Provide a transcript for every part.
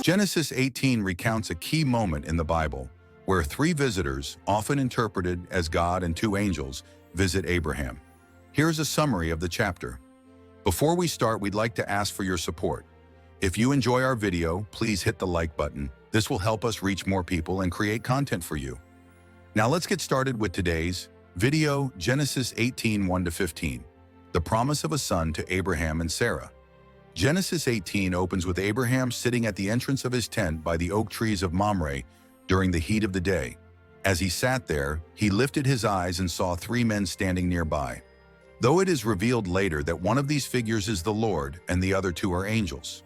Genesis 18 recounts a key moment in the Bible where three visitors, often interpreted as God and two angels, visit Abraham. Here's a summary of the chapter. Before we start, we'd like to ask for your support. If you enjoy our video, please hit the like button. This will help us reach more people and create content for you. Now let's get started with today's video, Genesis 18, 1-15, the promise of a son to Abraham and Sarah. Genesis 18 opens with Abraham sitting at the entrance of his tent by the oak trees of Mamre during the heat of the day. As he sat there, he lifted his eyes and saw three men standing nearby. Though it is revealed later that one of these figures is the Lord and the other two are angels,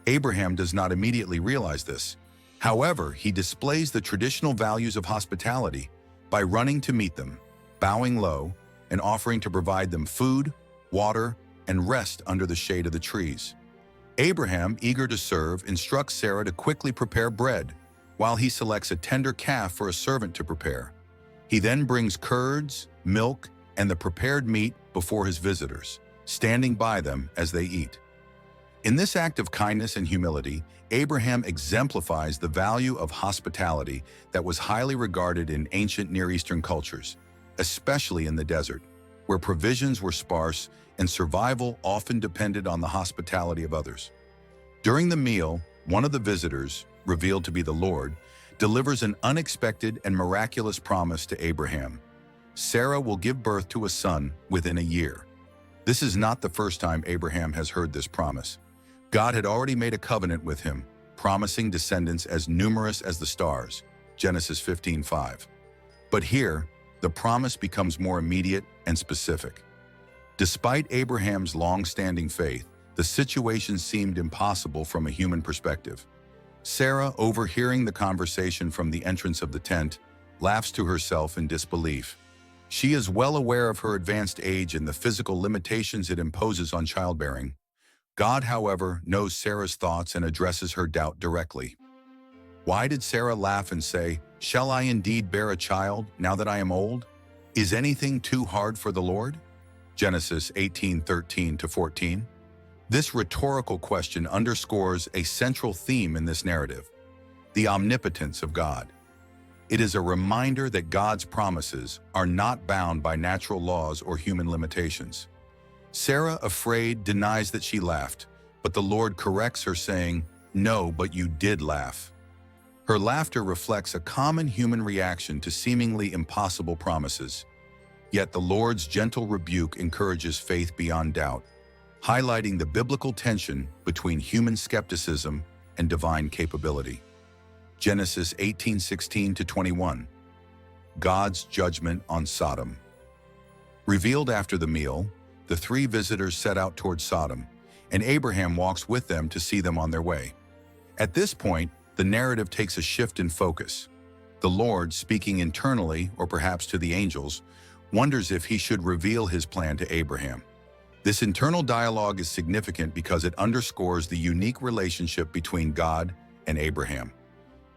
Abraham does not immediately realize this. However, he displays the traditional values of hospitality by running to meet them, bowing low, and offering to provide them food, water, and rest under the shade of the trees. Abraham, eager to serve, instructs Sarah to quickly prepare bread, while he selects a tender calf for a servant to prepare. He then brings curds, milk, and the prepared meat before his visitors, standing by them as they eat. In this act of kindness and humility, Abraham exemplifies the value of hospitality that was highly regarded in ancient Near Eastern cultures, especially in the desert, where provisions were sparse and survival often depended on the hospitality of others. During the meal, one of the visitors, revealed to be the Lord, delivers an unexpected and miraculous promise to Abraham. Sarah will give birth to a son within a year. This is not the first time Abraham has heard this promise. God had already made a covenant with him, promising descendants as numerous as the stars, Genesis 15:5. But here, the promise becomes more immediate and specific. Despite Abraham's long-standing faith, the situation seemed impossible from a human perspective. Sarah, overhearing the conversation from the entrance of the tent, laughs to herself in disbelief. She is well aware of her advanced age and the physical limitations it imposes on childbearing. God, however, knows Sarah's thoughts and addresses her doubt directly. Why did Sarah laugh and say, "Shall I indeed bear a child now that I am old? Is anything too hard for the Lord?" Genesis 18:13-14. This rhetorical question underscores a central theme in this narrative: the omnipotence of God. It is a reminder that God's promises are not bound by natural laws or human limitations. Sarah, afraid, denies that she laughed, but the Lord corrects her, saying, "No, but you did laugh." Her laughter reflects a common human reaction to seemingly impossible promises. Yet the Lord's gentle rebuke encourages faith beyond doubt, highlighting the biblical tension between human skepticism and divine capability. Genesis 18:16-21. God's judgment on Sodom. Revealed after the meal, the three visitors set out towards Sodom, and Abraham walks with them to see them on their way. At this point, the narrative takes a shift in focus. The Lord, speaking internally, or perhaps to the angels, wonders if he should reveal his plan to Abraham. This internal dialogue is significant because it underscores the unique relationship between God and Abraham.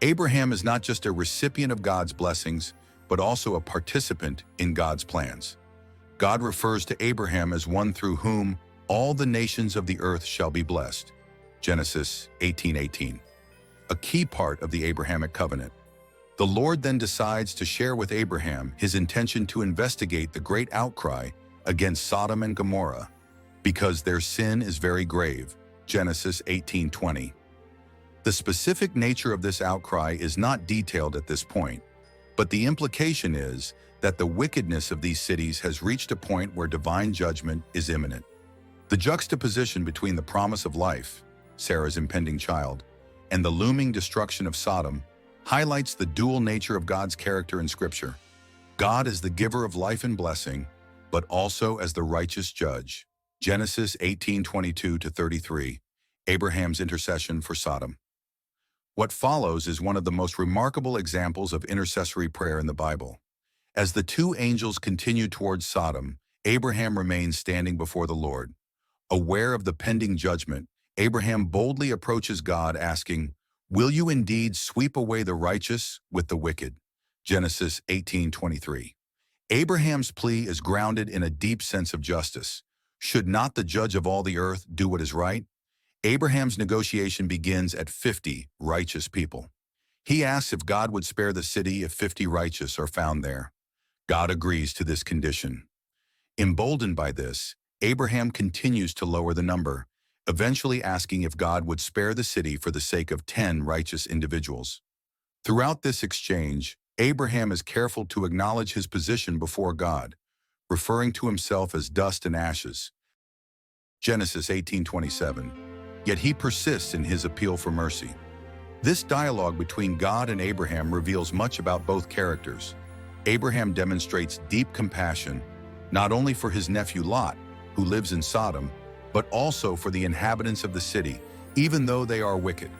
Abraham is not just a recipient of God's blessings, but also a participant in God's plans. God refers to Abraham as one through whom all the nations of the earth shall be blessed. Genesis 18:18. A key part of the Abrahamic covenant. The Lord then decides to share with Abraham his intention to investigate the great outcry against Sodom and Gomorrah, because their sin is very grave. Genesis 18:20. The specific nature of this outcry is not detailed at this point, but the implication is that the wickedness of these cities has reached a point where divine judgment is imminent. The juxtaposition between the promise of life, Sarah's impending child, and the looming destruction of Sodom highlights the dual nature of God's character in Scripture. God is the giver of life and blessing, but also as the righteous judge. Genesis 18:22-33, Abraham's intercession for Sodom. What follows is one of the most remarkable examples of intercessory prayer in the Bible. As the two angels continue towards Sodom, Abraham remains standing before the Lord. Aware of the pending judgment, Abraham boldly approaches God, asking, "Will you indeed sweep away the righteous with the wicked?" Genesis 18:23. Abraham's plea is grounded in a deep sense of justice. Should not the judge of all the earth do what is right? Abraham's negotiation begins at 50 righteous people. He asks if God would spare the city if 50 righteous are found there. God agrees to this condition. Emboldened by this, Abraham continues to lower the number, eventually asking if God would spare the city for the sake of 10 righteous individuals. Throughout this exchange, Abraham is careful to acknowledge his position before God, referring to himself as dust and ashes. Genesis 18:27. Yet he persists in his appeal for mercy. This dialogue between God and Abraham reveals much about both characters. Abraham demonstrates deep compassion, not only for his nephew Lot, who lives in Sodom, but also for the inhabitants of the city, even though they are wicked.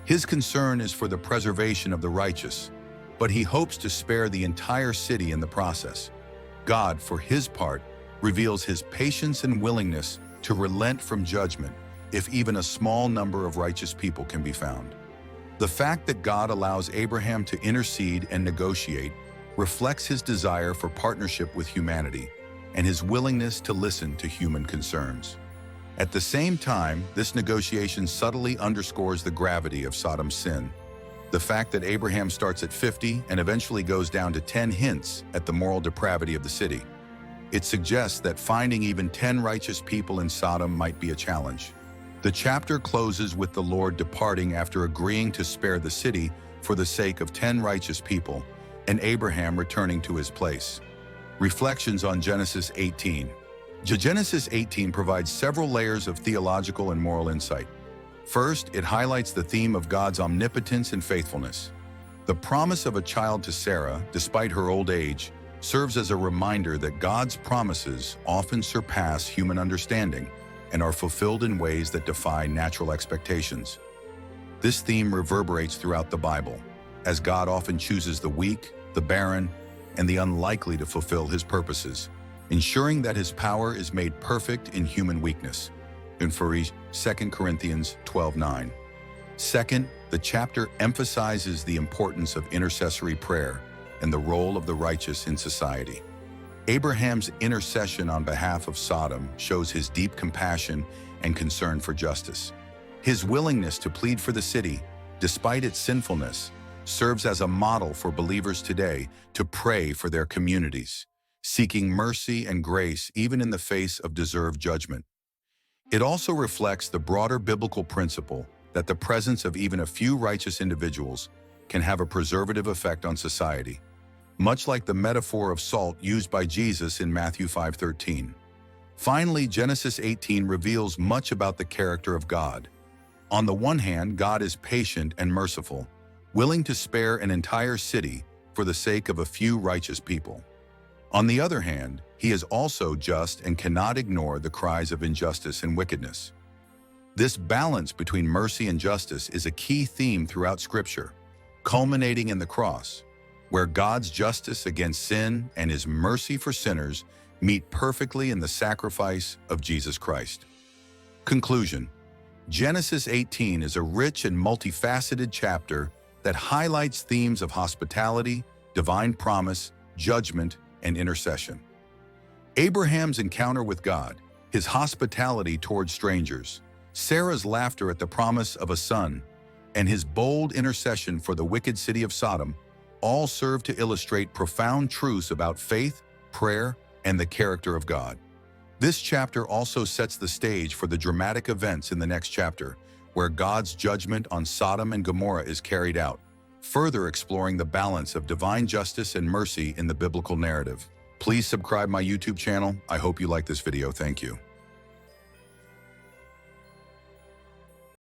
His concern is for the preservation of the righteous, but he hopes to spare the entire city in the process. God, for his part, reveals his patience and willingness to relent from judgment if even a small number of righteous people can be found. The fact that God allows Abraham to intercede and negotiate reflects his desire for partnership with humanity and his willingness to listen to human concerns. At the same time, this negotiation subtly underscores the gravity of Sodom's sin. The fact that Abraham starts at 50 and eventually goes down to 10 hints at the moral depravity of the city. It suggests that finding even 10 righteous people in Sodom might be a challenge. The chapter closes with the Lord departing after agreeing to spare the city for the sake of 10 righteous people, and Abraham returning to his place. Reflections on Genesis 18. Genesis 18 provides several layers of theological and moral insight. First, it highlights the theme of God's omnipotence and faithfulness. The promise of a child to Sarah, despite her old age, serves as a reminder that God's promises often surpass human understanding and are fulfilled in ways that defy natural expectations. This theme reverberates throughout the Bible, as God often chooses the weak, the barren, and the unlikely to fulfill his purposes, ensuring that his power is made perfect in human weakness. In 2 Corinthians 12:9. Second, the chapter emphasizes the importance of intercessory prayer and the role of the righteous in society. Abraham's intercession on behalf of Sodom shows his deep compassion and concern for justice. His willingness to plead for the city, despite its sinfulness, serves as a model for believers today to pray for their communities, seeking mercy and grace even in the face of deserved judgment. It also reflects the broader biblical principle that the presence of even a few righteous individuals can have a preservative effect on society, much like the metaphor of salt used by Jesus in Matthew 5:13. Finally, Genesis 18 reveals much about the character of God. On the one hand, God is patient and merciful, willing to spare an entire city for the sake of a few righteous people. On the other hand, he is also just and cannot ignore the cries of injustice and wickedness. This balance between mercy and justice is a key theme throughout Scripture, culminating in the cross, where God's justice against sin and his mercy for sinners meet perfectly in the sacrifice of Jesus Christ. Conclusion. Genesis 18 is a rich and multifaceted chapter that highlights themes of hospitality, divine promise, judgment, and intercession. Abraham's encounter with God, his hospitality towards strangers, Sarah's laughter at the promise of a son, and his bold intercession for the wicked city of Sodom all serve to illustrate profound truths about faith, prayer, and the character of God. This chapter also sets the stage for the dramatic events in the next chapter, where God's judgment on Sodom and Gomorrah is carried out, further exploring the balance of divine justice and mercy in the biblical narrative. Please subscribe my YouTube channel. I hope you like this video. Thank you.